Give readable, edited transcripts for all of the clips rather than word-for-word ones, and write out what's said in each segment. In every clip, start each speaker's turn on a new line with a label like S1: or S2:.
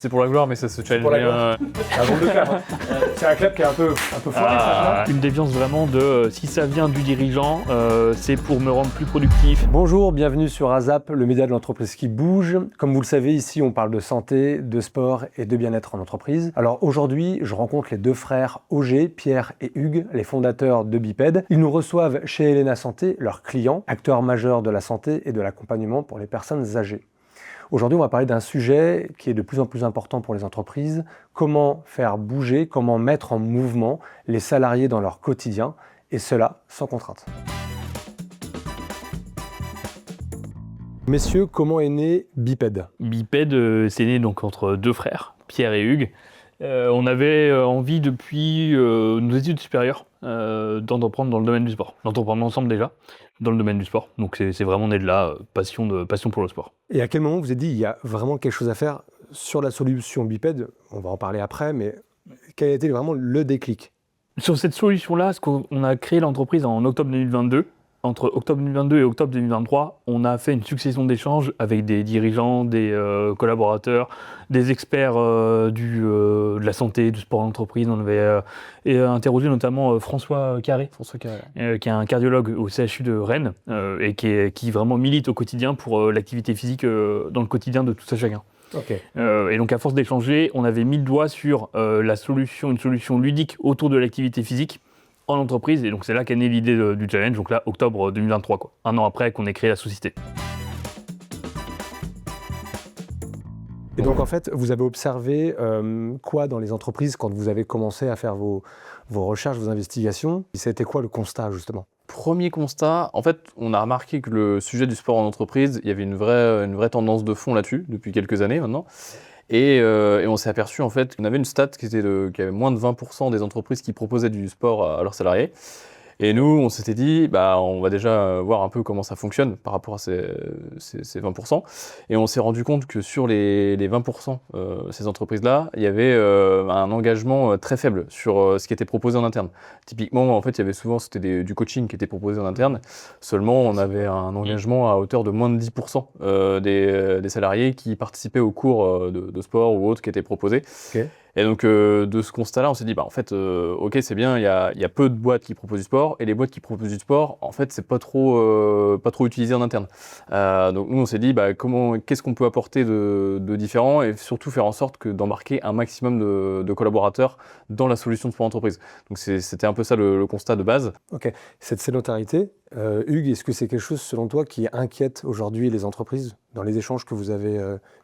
S1: C'est pour la gloire, mais ça se challenge
S2: pour la
S1: bien.
S2: gloire. C'est un drôle de club. Hein. C'est un club qui est un peu foiré, ça.
S3: Une déviance vraiment de si ça vient du dirigeant, c'est pour me rendre plus productif.
S2: Bonjour, bienvenue sur ASAP, le média de l'entreprise qui bouge. Comme vous le savez, ici on parle de santé, de sport et de bien-être en entreprise. Alors aujourd'hui, je rencontre les deux frères Auger, Pierre et Hugues, les fondateurs de Biped. Ils nous reçoivent chez Helena Santé, leurs clients, acteurs majeurs de la santé et de l'accompagnement pour les personnes âgées. Aujourd'hui, on va parler d'un sujet qui est de plus en plus important pour les entreprises, comment faire bouger, comment mettre en mouvement les salariés dans leur quotidien, et cela sans contrainte. Messieurs, comment est né Biped ?
S3: Biped, c'est né donc entre deux frères, Pierre et Hugues. On avait envie depuis nos études supérieures d'entreprendre dans le domaine du sport, d'entreprendre ensemble déjà dans le domaine du sport. Donc c'est vraiment né de là, passion pour le sport.
S2: Et à quel moment vous vous êtes dit il y a vraiment quelque chose à faire sur la solution Biped ? On va en parler après, mais quel a été vraiment le déclic ?
S3: Sur cette solution-là, on a créé l'entreprise en octobre 2022. Entre octobre 2022 et octobre 2023, on a fait une succession d'échanges avec des dirigeants, des collaborateurs, des experts de la santé, du sport d'entreprise. On avait interrogé notamment François Carré, qui est un cardiologue au CHU de Rennes et qui vraiment milite au quotidien pour l'activité physique dans le quotidien de tout ça chacun.
S2: Okay.
S3: Et donc à force d'échanger, on avait mis le doigt sur une solution ludique autour de l'activité physique en entreprise, et donc c'est là qu'est née l'idée du challenge, donc là, octobre 2023, quoi. Un an après qu'on ait créé la société.
S2: Et donc en fait, vous avez observé quoi dans les entreprises quand vous avez commencé à faire vos recherches, vos investigations ? C'était quoi le constat justement ?
S1: Premier constat, en fait, on a remarqué que le sujet du sport en entreprise, il y avait une vraie tendance de fond là-dessus, depuis quelques années maintenant. Et on s'est aperçu en fait qu'on avait une stat qui avait moins de 20% des entreprises qui proposaient du sport à leurs salariés. Et nous, on s'était dit, on va déjà voir un peu comment ça fonctionne par rapport à ces 20%. Et on s'est rendu compte que sur les 20%, ces entreprises-là, il y avait un engagement très faible sur ce qui était proposé en interne. Typiquement, en fait, il y avait souvent, c'était du coaching qui était proposé en interne. Seulement, on avait un engagement à hauteur de moins de 10% des salariés qui participaient aux cours de sport ou autres qui étaient proposés.
S2: Okay.
S1: Et donc, de ce constat-là, on s'est dit, en fait, ok, c'est bien, il y a peu de boîtes qui proposent du sport, et les boîtes qui proposent du sport, en fait, c'est pas trop utilisé en interne. Donc, nous, on s'est dit, qu'est-ce qu'on peut apporter de différent, et surtout faire en sorte d'embarquer un maximum de collaborateurs dans la solution de sport entreprise. Donc, c'était un peu ça le constat de base.
S2: Ok. Cette sédentarité, Hugues, est-ce que c'est quelque chose, selon toi, qui inquiète aujourd'hui les entreprises dans les échanges que vous avez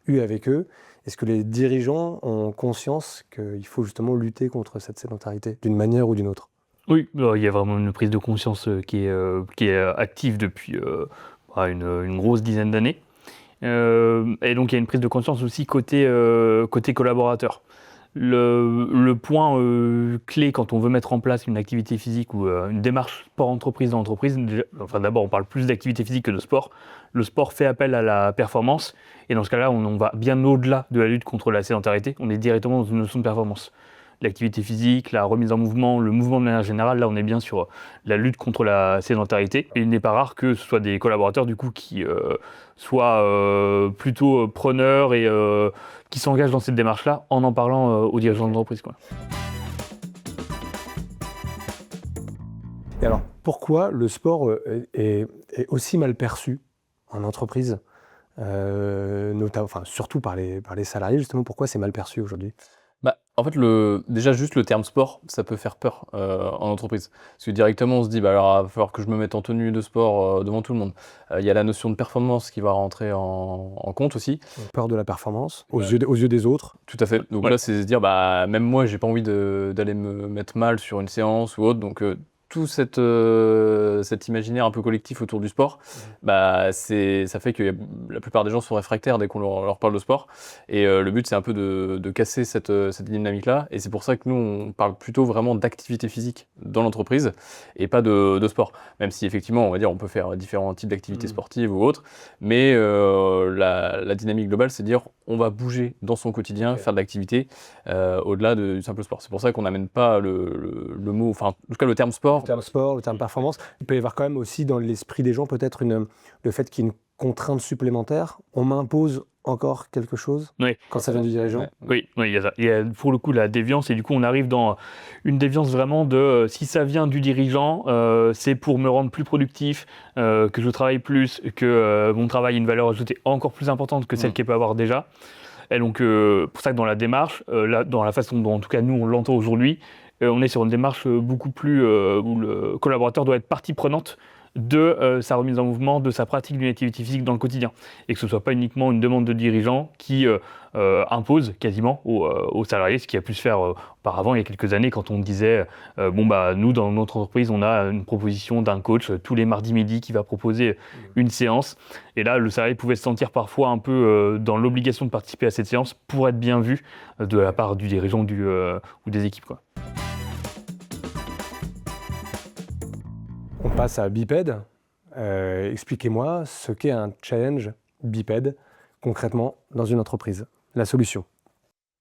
S2: eus avec eux ? Est-ce que les dirigeants ont conscience qu'il faut justement lutter contre cette sédentarité d'une manière ou d'une autre ?
S3: Oui, il y a vraiment une prise de conscience qui est active depuis une grosse dizaine d'années. Et donc il y a une prise de conscience aussi côté collaborateur. Le point clé quand on veut mettre en place une activité physique ou une démarche sport-entreprise dans l'entreprise, d'abord on parle plus d'activité physique que de sport. Le sport fait appel à la performance et dans ce cas-là on va bien au-delà de la lutte contre la sédentarité, on est directement dans une notion de performance. L'activité physique, la remise en mouvement, le mouvement de manière générale, là on est bien sur la lutte contre la sédentarité. Et il n'est pas rare que ce soit des collaborateurs du coup qui soient plutôt preneurs et qui s'engagent dans cette démarche-là en parlant aux dirigeants de l'entreprise, quoi.
S2: Et alors, pourquoi le sport est aussi mal perçu en entreprise, surtout par les salariés, justement, pourquoi c'est mal perçu aujourd'hui ?
S1: En fait, déjà juste le terme sport, ça peut faire peur en entreprise. Parce que directement, on se dit, alors, il va falloir que je me mette en tenue de sport devant tout le monde. Il y a la notion de performance qui va rentrer en compte aussi.
S2: Peur de la performance, aux yeux des autres.
S1: Tout à fait. Donc là, c'est se dire, même moi, j'ai pas envie d'aller me mettre mal sur une séance ou autre. Donc, tout cet imaginaire un peu collectif autour du sport, ça fait que la plupart des gens sont réfractaires dès qu'on leur parle de sport. Et le but, c'est un peu de casser cette dynamique-là. Et c'est pour ça que nous, on parle plutôt vraiment d'activité physique dans l'entreprise et pas de sport. Même si effectivement, on va dire, on peut faire différents types d'activités sportives ou autres. Mais la dynamique globale, c'est de dire, on va bouger dans son quotidien, faire de l'activité au-delà du simple sport. C'est pour ça qu'on n'amène pas le mot, enfin, en tout cas, le terme sport.
S2: Le terme sport, le terme performance. Il peut y avoir quand même aussi dans l'esprit des gens peut-être le fait qu'il y ait une contrainte supplémentaire. On m'impose encore quelque chose
S3: Oui.
S2: quand ça vient du dirigeant?
S1: Ouais.
S3: Oui, il y a ça. Il y a pour le coup la déviance, et du coup on arrive dans une déviance vraiment de si ça vient du dirigeant, c'est pour me rendre plus productif, que je travaille plus, que mon travail ait une valeur ajoutée encore plus importante que celle qu'il peut avoir déjà. Et donc pour ça que dans la démarche, là, dans la façon dont en tout cas nous on l'entend aujourd'hui, on est sur une démarche beaucoup plus où le collaborateur doit être partie prenante de sa remise en mouvement, de sa pratique d'une activité physique dans le quotidien. Et que ce ne soit pas uniquement une demande de dirigeant qui impose quasiment aux salariés, ce qui a pu se faire auparavant, il y a quelques années, quand on disait nous, dans notre entreprise, on a une proposition d'un coach tous les mardis midi qui va proposer une séance. Et là, le salarié pouvait se sentir parfois un peu dans l'obligation de participer à cette séance pour être bien vu de la part du dirigeant ou des équipes, quoi.
S2: On passe à bipède. Expliquez-moi ce qu'est un challenge bipède concrètement dans une entreprise. La solution.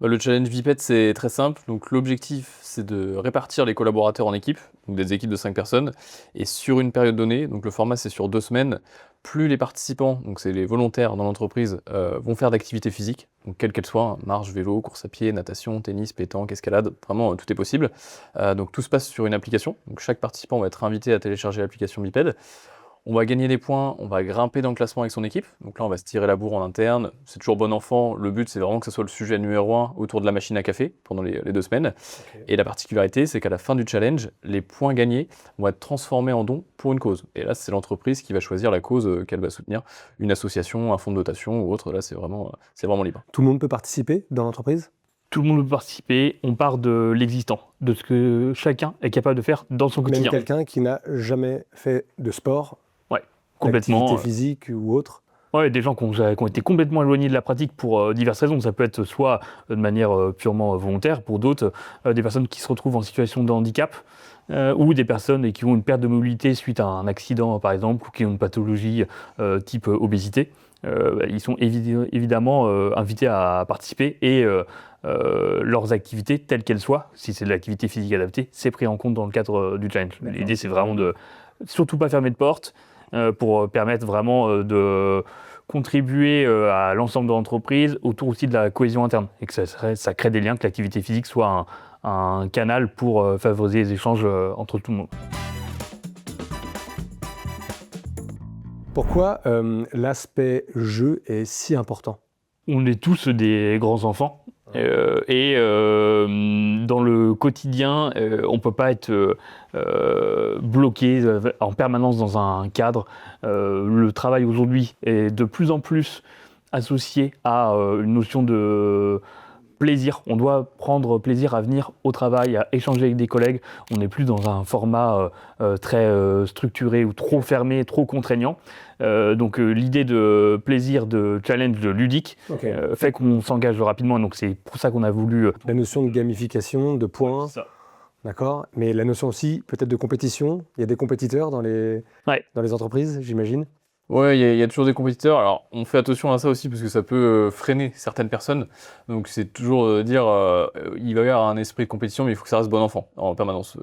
S1: Le challenge bipède, c'est très simple. Donc, l'objectif, c'est de répartir les collaborateurs en équipes, donc des équipes de 5 personnes, et sur une période donnée, donc le format c'est sur 2 semaines, plus les participants, donc c'est les volontaires dans l'entreprise, vont faire d'activités physiques, donc quelles qu'elles soient, marche, vélo, course à pied, natation, tennis, pétanque, escalade, vraiment tout est possible. Donc tout se passe sur une application, donc chaque participant va être invité à télécharger l'application bipède. On va gagner des points, on va grimper dans le classement avec son équipe. Donc là, on va se tirer la bourre en interne. C'est toujours bon enfant. Le but, c'est vraiment que ce soit le sujet numéro 1 autour de la machine à café pendant les 2 semaines. Okay. Et la particularité, c'est qu'à la fin du challenge, les points gagnés vont être transformés en dons pour une cause. Et là, c'est l'entreprise qui va choisir la cause qu'elle va soutenir. Une association, un fonds de dotation ou autre. Là, c'est vraiment libre.
S2: Tout le monde peut participer dans l'entreprise ?
S3: Tout le monde peut participer. On part de l'existant, de ce que chacun est capable de faire dans son quotidien.
S2: Même quelqu'un qui n'a jamais fait de sport,
S3: complètement
S2: d'activité physique ou autre.
S3: Ouais, des gens qui ont été complètement éloignés de la pratique pour diverses raisons. Ça peut être soit de manière purement volontaire, pour d'autres, des personnes qui se retrouvent en situation de handicap, ou des personnes qui ont une perte de mobilité suite à un accident, par exemple, ou qui ont une pathologie type obésité. Ils sont évidemment invités à participer et leurs activités, telles qu'elles soient, si c'est de l'activité physique adaptée, c'est pris en compte dans le cadre du challenge. L'idée, c'est vraiment de surtout pas fermer de porte, pour permettre vraiment de contribuer à l'ensemble de l'entreprise, autour aussi de la cohésion interne, et que ça crée des liens, que l'activité physique soit un canal pour favoriser les échanges entre tout le monde.
S2: Pourquoi l'aspect jeu est si important ?
S3: On est tous des grands enfants. Et dans le quotidien, on ne peut pas être bloqué en permanence dans un cadre. Le travail aujourd'hui est de plus en plus associé à une notion de plaisir. On doit prendre plaisir à venir au travail, à échanger avec des collègues. On n'est plus dans un format très structuré ou trop fermé, trop contraignant. Donc l'idée de plaisir, de challenge, de ludique fait qu'on s'engage rapidement. Donc c'est pour ça qu'on a voulu...
S2: La notion de gamification, de points, d'accord. Mais la notion aussi peut-être de compétition. Il y a des compétiteurs dans les entreprises, j'imagine.
S1: Ouais, il y a toujours des compétiteurs. Alors, on fait attention à ça aussi parce que ça peut freiner certaines personnes. Donc, c'est toujours dire, il va y avoir un esprit de compétition, mais il faut que ça reste bon enfant en permanence.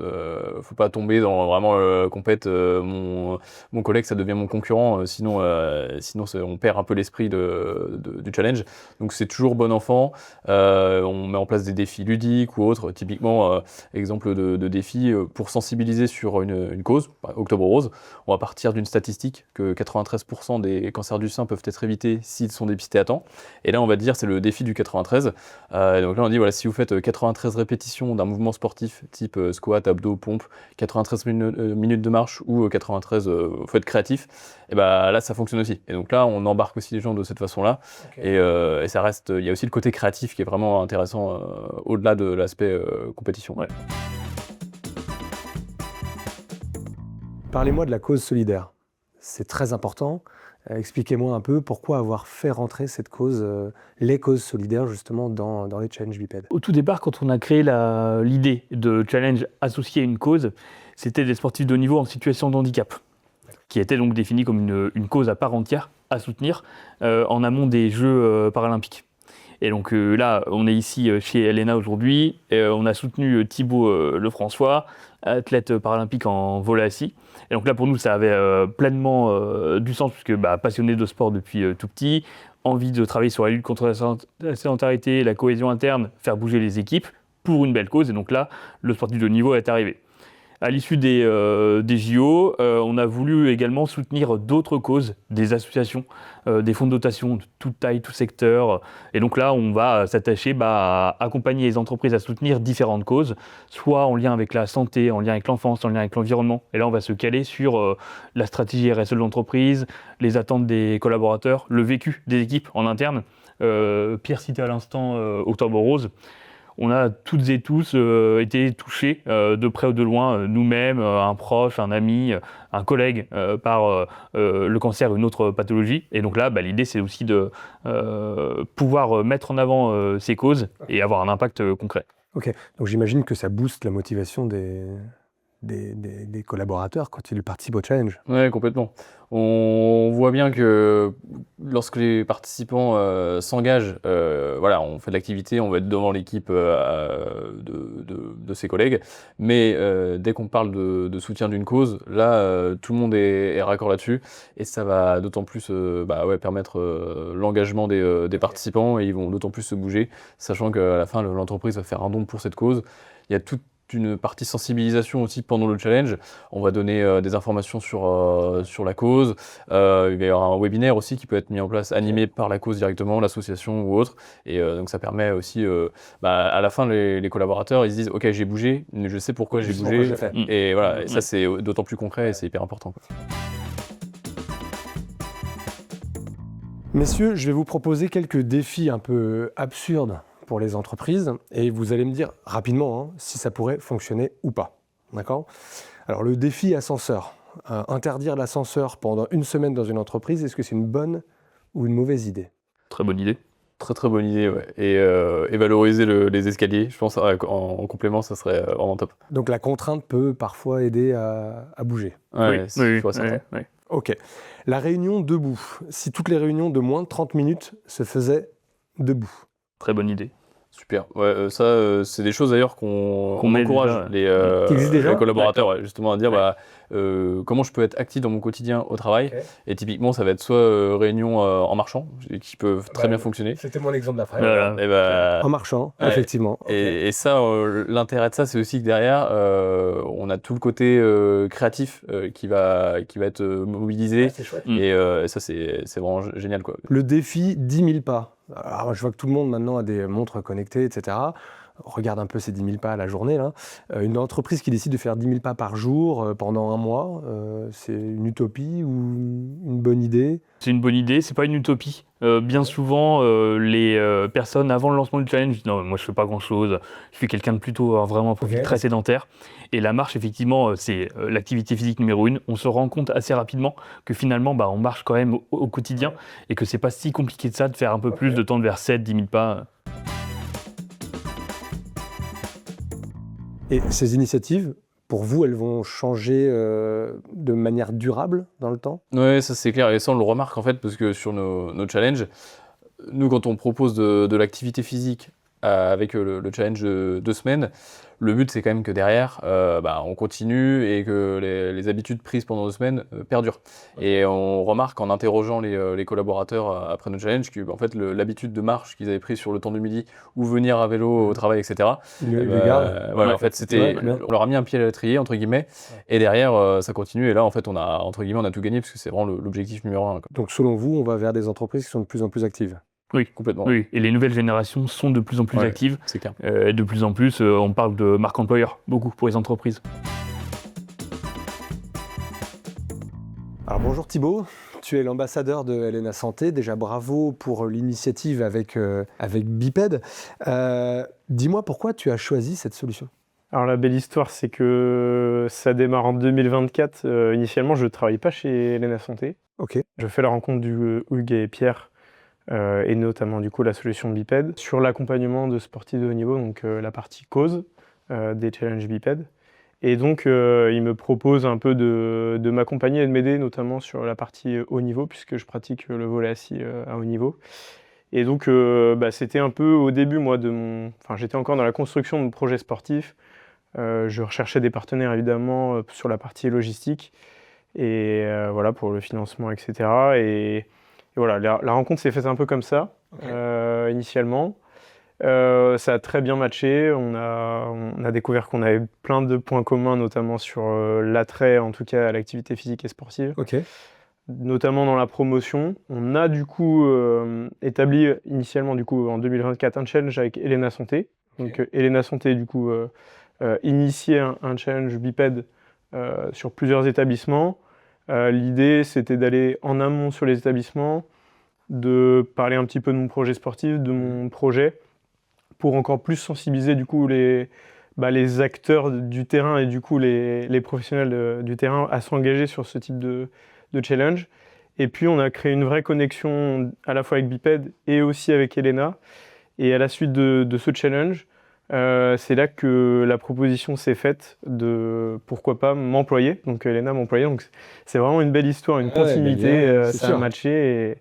S1: Faut pas tomber dans vraiment compète. Mon collègue, ça devient mon concurrent. Sinon, on perd un peu l'esprit du challenge. Donc, c'est toujours bon enfant. On met en place des défis ludiques ou autres. Typiquement, exemple de défis pour sensibiliser sur une cause, Octobre Rose. On va partir d'une statistique que 93% des cancers du sein peuvent être évités s'ils sont dépistés à temps. Et là, on va dire, c'est le défi du 93. Donc là, on dit, voilà, si vous faites 93 répétitions d'un mouvement sportif, type squat, abdos, pompe, 93 minutes de marche ou 93, faut être créatif, et bah là, ça fonctionne aussi. Et donc là, on embarque aussi les gens de cette façon-là. Okay. Et ça reste, il y a aussi le côté créatif qui est vraiment intéressant au-delà de l'aspect compétition. Ouais.
S2: Parlez-moi de la cause solidaire. C'est très important. Expliquez-moi un peu pourquoi avoir fait rentrer cette cause, les causes solidaires justement dans les challenges bipèdes.
S3: Au tout départ, quand on a créé l'idée de challenge associé à une cause, c'était des sportifs de haut niveau en situation de handicap, qui était donc définie comme une cause à part entière à soutenir en amont des Jeux paralympiques. Et donc là, on est ici chez Elena aujourd'hui. On a soutenu Thibaut Lefrançois, athlète paralympique en volley assis. Et donc là, pour nous, ça avait pleinement du sens, puisque passionné de sport depuis tout petit, envie de travailler sur la lutte contre la sédentarité, la cohésion interne, faire bouger les équipes pour une belle cause. Et donc là, le sportif de haut niveau est arrivé. À l'issue des JO, on a voulu également soutenir d'autres causes, des associations, des fonds de dotation de toute taille, tout secteur. Et donc là, on va s'attacher à accompagner les entreprises à soutenir différentes causes, soit en lien avec la santé, en lien avec l'enfance, en lien avec l'environnement. Et là, on va se caler sur la stratégie RSE de l'entreprise, les attentes des collaborateurs, le vécu des équipes en interne. Pierre citait à l'instant Octobre Rose. On a toutes et tous été touchés de près ou de loin, nous-mêmes, un proche, un ami, un collègue, par le cancer ou une autre pathologie. Et donc là, l'idée, c'est aussi de pouvoir mettre en avant ces causes et avoir un impact concret.
S2: Ok, donc j'imagine que ça booste la motivation des collaborateurs quand ils participent au challenge.
S1: Ouais, complètement. On voit bien que lorsque les participants s'engagent, voilà, on fait de l'activité, on va être devant l'équipe de ses collègues, mais dès qu'on parle de soutien d'une cause, là, tout le monde est raccord là-dessus, et ça va d'autant plus permettre l'engagement des participants, et ils vont d'autant plus se bouger, sachant qu'à la fin, l'entreprise va faire un don pour cette cause. Il y a une partie sensibilisation aussi pendant le challenge. On va donner des informations sur la cause. Il va y avoir un webinaire aussi qui peut être mis en place, animé par la cause directement, l'association ou autre. Et donc ça permet aussi, à la fin, les collaborateurs, ils se disent « Ok, j'ai bougé, mais je sais pourquoi j'ai bougé. » Et voilà, et ça c'est d'autant plus concret et c'est hyper important, quoi.
S2: Messieurs, je vais vous proposer quelques défis un peu absurdes pour les entreprises, et vous allez me dire rapidement si ça pourrait fonctionner ou pas. D'accord ? Alors le défi ascenseur, interdire l'ascenseur pendant une semaine dans une entreprise, est-ce que c'est une bonne ou une mauvaise idée ?
S3: Très bonne idée.
S1: Très très bonne idée, ouais. Et valoriser les escaliers, je pense en complément, ça serait vraiment top.
S2: Donc la contrainte peut parfois aider à bouger.
S1: Ouais,
S3: Oui.
S2: Ok. La réunion debout, si toutes les réunions de moins de 30 minutes se faisaient debout.
S3: Très bonne idée.
S1: Super. Ouais, ça, c'est des choses d'ailleurs qu'on encourage
S2: Qui existent déjà,
S1: les collaborateurs, ouais, justement à dire comment je peux être actif dans mon quotidien au travail. Okay. Et typiquement, ça va être soit réunion en marchant, qui peuvent très bien fonctionner.
S2: C'était mon exemple d'après. En marchant, effectivement.
S1: Okay. Et ça, l'intérêt de ça, c'est aussi que derrière, on a tout le côté créatif qui va être mobilisé.
S2: Ouais, c'est chouette.
S1: Et ça, c'est vraiment génial, quoi.
S2: Le défi 10 000 pas. Alors, je vois que tout le monde maintenant a des montres connectées, etc. Regarde un peu ces 10 000 pas à la journée, là. Une entreprise qui décide de faire 10 000 pas par jour pendant un mois, c'est une utopie ou une bonne idée ?
S3: C'est une bonne idée, c'est pas une utopie. Bien souvent, les personnes, avant le lancement du challenge, disent « Non, moi je fais pas grand-chose, je suis quelqu'un de plutôt vraiment un profil très sédentaire ». Et la marche, effectivement, c'est l'activité physique numéro 1. On se rend compte assez rapidement que finalement, on marche quand même au quotidien et que c'est pas si compliqué de ça de faire un peu plus de temps vers 7-10 000 pas.
S2: Et ces initiatives, pour vous, elles vont changer de manière durable dans le temps ?
S1: Oui, ça c'est clair. Et ça, on le remarque en fait, parce que sur nos challenges, nous, quand on propose de l'activité physique avec le challenge de 2 semaines, le but c'est quand même que derrière, on continue et que les habitudes prises pendant 2 semaines perdurent. Et on remarque en interrogeant les collaborateurs après notre challenge que en fait, l'habitude de marche qu'ils avaient prise sur le temps du midi ou venir à vélo au travail, etc. En fait, on leur a mis un pied à l'étrier, entre guillemets, et derrière ça continue. Et là, en fait, on a tout gagné parce que c'est vraiment l'objectif numéro 1.
S2: Donc, selon vous, on va vers des entreprises qui sont de plus en plus actives ?
S3: Oui,
S1: complètement.
S3: Oui, et les nouvelles générations sont de plus en plus actives.
S1: C'est clair.
S3: De plus en plus, on parle de marque employeur, beaucoup pour les entreprises.
S2: Alors bonjour Thibaut, tu es l'ambassadeur de Elena Santé. Déjà bravo pour l'initiative avec Biped. Dis-moi pourquoi tu as choisi cette solution ?
S4: Alors la belle histoire, c'est que ça démarre en 2024. Initialement, je ne travaillais pas chez Elena Santé.
S2: Ok.
S4: Je fais la rencontre d'Hugues et Pierre, et notamment du coup la solution Biped, sur l'accompagnement de sportifs de haut niveau, donc la partie cause des challenges Biped. Et donc ils me proposent un peu de m'accompagner et de m'aider, notamment sur la partie haut niveau, puisque je pratique le volley assis à haut niveau. Et donc, c'était un peu au début, moi, j'étais encore dans la construction de mon projet sportif. Je recherchais des partenaires, évidemment, sur la partie logistique, et voilà, pour le financement, etc. Et voilà, la rencontre s'est faite un peu comme ça, initialement. Ça a très bien matché. On a découvert qu'on avait plein de points communs, notamment sur l'attrait, en tout cas, à l'activité physique et sportive.
S2: Ok.
S4: Notamment dans la promotion. On a du coup établi initialement du coup en 2024 un challenge avec Elena Santé. Donc Elena Santé du coup initiait un challenge bipède sur plusieurs établissements. L'idée c'était d'aller en amont sur les établissements, de parler un petit peu de mon projet sportif, de mon projet, pour encore plus sensibiliser du coup les acteurs du terrain et du coup les professionnels du terrain à s'engager sur ce type de challenge. Et puis on a créé une vraie connexion à la fois avec Biped et aussi avec Elena. Et à la suite de ce challenge, c'est là que la proposition s'est faite de pourquoi pas m'employer. Donc Elena m'employer. Donc c'est vraiment une belle histoire, une continuité. Ça a matché.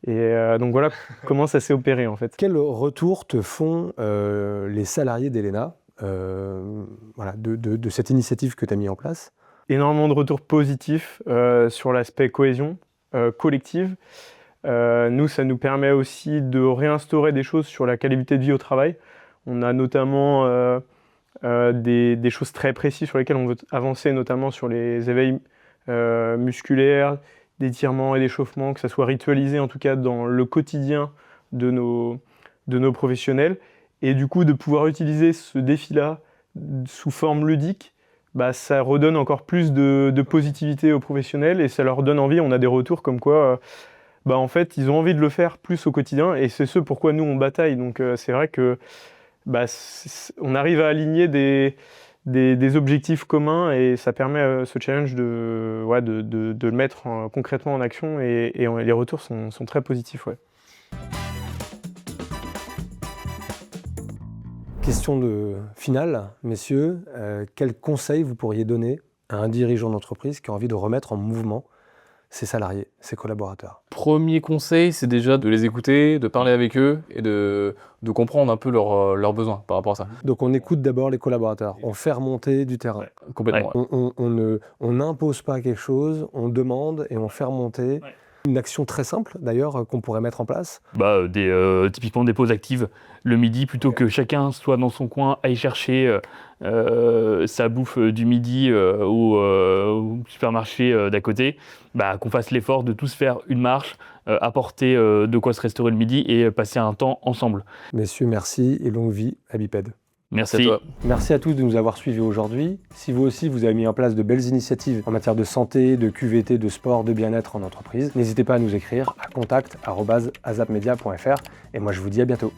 S4: Donc voilà comment ça s'est opéré en fait.
S2: Quel retour te font les salariés d'Elena de cette initiative que tu as mis en place?
S4: Énormément de retours positifs sur l'aspect cohésion collective. Nous, ça nous permet aussi de réinstaurer des choses sur la qualité de vie au travail. On a notamment des choses très précises sur lesquelles on veut avancer, notamment sur les éveils musculaires, d'étirement et d'échauffement, que ça soit ritualisé en tout cas dans le quotidien de nos professionnels. Et du coup, de pouvoir utiliser ce défi-là sous forme ludique, ça redonne encore plus de positivité aux professionnels et ça leur donne envie. On a des retours comme quoi en fait, ils ont envie de le faire plus au quotidien et c'est ce pourquoi nous on bataille. Donc c'est vrai que on arrive à aligner des objectifs communs et ça permet ce challenge de le mettre concrètement en action et les retours sont très positifs. Ouais.
S2: Question finale, messieurs. Quel conseil vous pourriez donner à un dirigeant d'entreprise qui a envie de remettre en mouvement ses salariés, ses collaborateurs?
S1: Premier conseil, c'est déjà de les écouter, de parler avec eux et de comprendre un peu leurs besoins par rapport à ça.
S2: Donc on écoute d'abord les collaborateurs, on fait remonter du terrain.
S1: Ouais, complètement.
S2: Ouais. On n'impose pas quelque chose, on demande et on fait remonter. Ouais. Une action très simple d'ailleurs qu'on pourrait mettre en place.
S3: Typiquement des pauses actives le midi, plutôt que chacun soit dans son coin, aille chercher sa bouffe du midi au supermarché d'à côté, qu'on fasse l'effort de tous faire une marche, apporter de quoi se restaurer le midi et passer un temps ensemble.
S2: Messieurs, merci et longue vie à Biped.
S3: Merci
S1: à toi.
S2: Merci à tous de nous avoir suivis aujourd'hui. Si vous aussi vous avez mis en place de belles initiatives en matière de santé, de QVT, de sport, de bien-être en entreprise, n'hésitez pas à nous écrire à contact@azapmedia.fr et moi je vous dis à bientôt.